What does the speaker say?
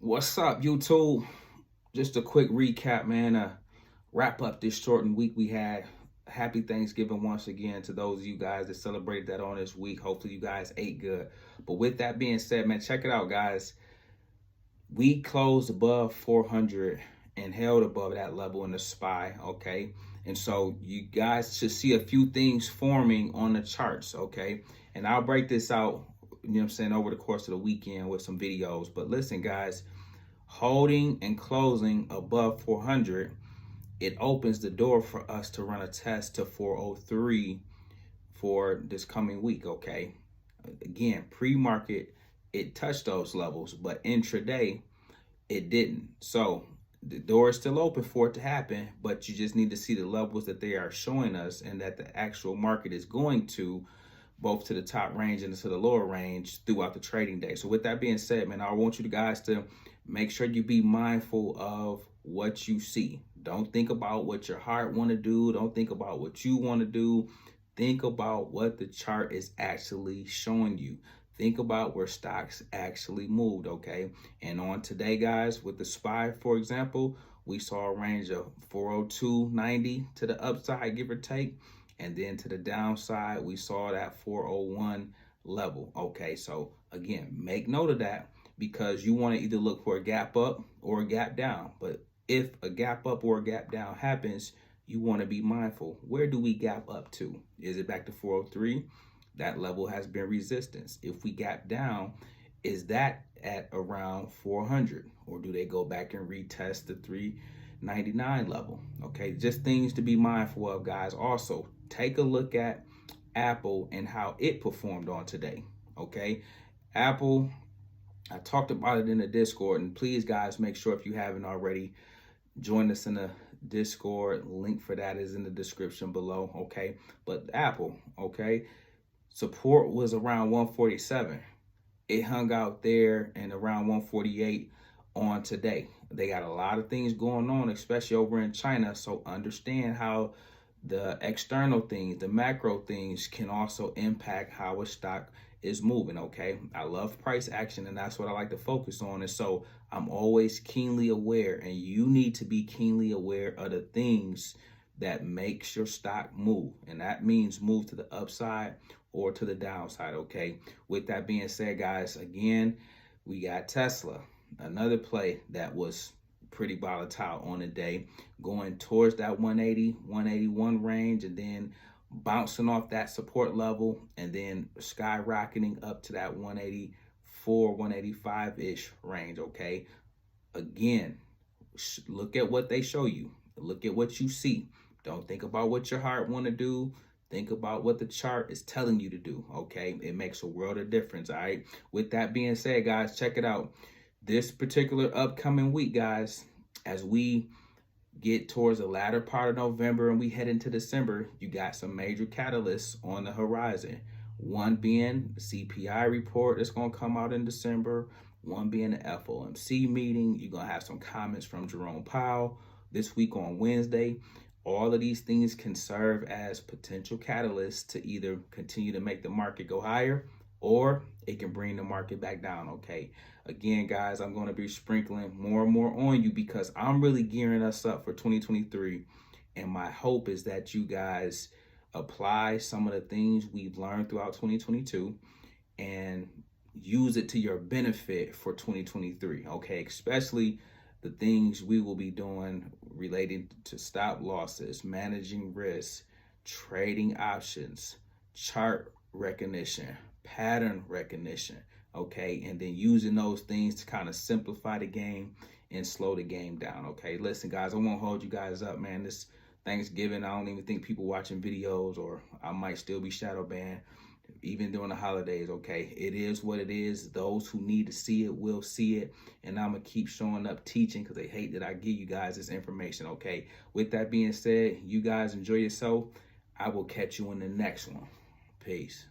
What's up, YouTube? Just a quick recap, man. Wrap up this shortened week we had. Happy Thanksgiving once again to those of you guys that celebrated that on this week. Hopefully you guys ate good. But with that being said, man, check it out, guys. We closed above 400 and held above that level in the SPY, okay? And so you guys should see a few things forming on the charts, okay? And I'll break this out, you know what I'm saying, over the course of the weekend with some videos. But listen, guys, holding and closing above 400, it opens the door for us to run a test to 403 for this coming week, okay? Again, pre-market, it touched those levels, but intraday, it didn't. So the door is still open for it to happen, but you just need to see the levels that they are showing us and that the actual market is going to, both to the top range and to the lower range throughout the trading day. So with that being said, man, I want you guys to make sure you be mindful of what you see. Don't think about what your heart want to do. Don't think about what you want to do. Think about what the chart is actually showing you. Think about where stocks actually moved, okay? And on today, guys, with the SPY, for example, we saw a range of 402.90 to the upside, give or take. And then to the downside, we saw that 401 level, okay? So again, make note of that because you want to either look for a gap up or a gap down. But if a gap up or a gap down happens, you want to be mindful. Where do we gap up to? Is it back to 403? That level has been resistance. If we gap down, is that at around 400? Or do they go back and retest the 399 level? Okay, just things to be mindful of, guys. Also, take a look at Apple and how it performed on today, okay? Apple, I talked about it in the Discord, and please, guys, make sure if you haven't already, join us in the Discord. Link for that is in the description below, okay? But Apple, okay, support was around 147. It hung out there and around 148 on today. They got a lot of things going on, especially over in China. So understand how the external things, the macro things can also impact how a stock is moving, okay? I love price action, and that's what I like to focus on. And so I'm always keenly aware, and you need to be keenly aware of the things that makes your stock move. And that means move to the upside or to the downside, okay? With that being said, guys, again, we got Tesla, another play that was pretty volatile on the day, going towards that 180, 181 range, and then bouncing off that support level, and then skyrocketing up to that 184, 185-ish range, okay? Again, look at what they show you. Look at what you see. Don't think about what your heart want to do. Think about what the chart is telling you to do, okay? It makes a world of difference, all right? With that being said, guys, check it out. This particular upcoming week, guys, as we get towards the latter part of November and we head into December, you got some major catalysts on the horizon. One being the CPI report that's going to come out in December. One being the FOMC meeting. You're going to have some comments from Jerome Powell this week on Wednesday. All of these things can serve as potential catalysts to either continue to make the market go higher or it can bring the market back down, okay? Again, guys, I'm going to be sprinkling more and more on you because I'm really gearing us up for 2023. And my hope is that you guys apply some of the things we've learned throughout 2022 and use it to your benefit for 2023, okay? Especially the things we will be doing related to stop losses, managing risk, trading options, chart recognition, pattern recognition, okay? And then using those things to kind of simplify the game and slow the game down, okay? Listen, guys, I won't hold you guys up, man. This Thanksgiving, I don't even think people watching videos, or I might still be shadow banned even during the holidays, okay? It is what it is. Those who need to see it will see it. And I'm going to keep showing up teaching because they hate that I give you guys this information, okay? With that being said, you guys enjoy yourself. I will catch you in the next one. Peace.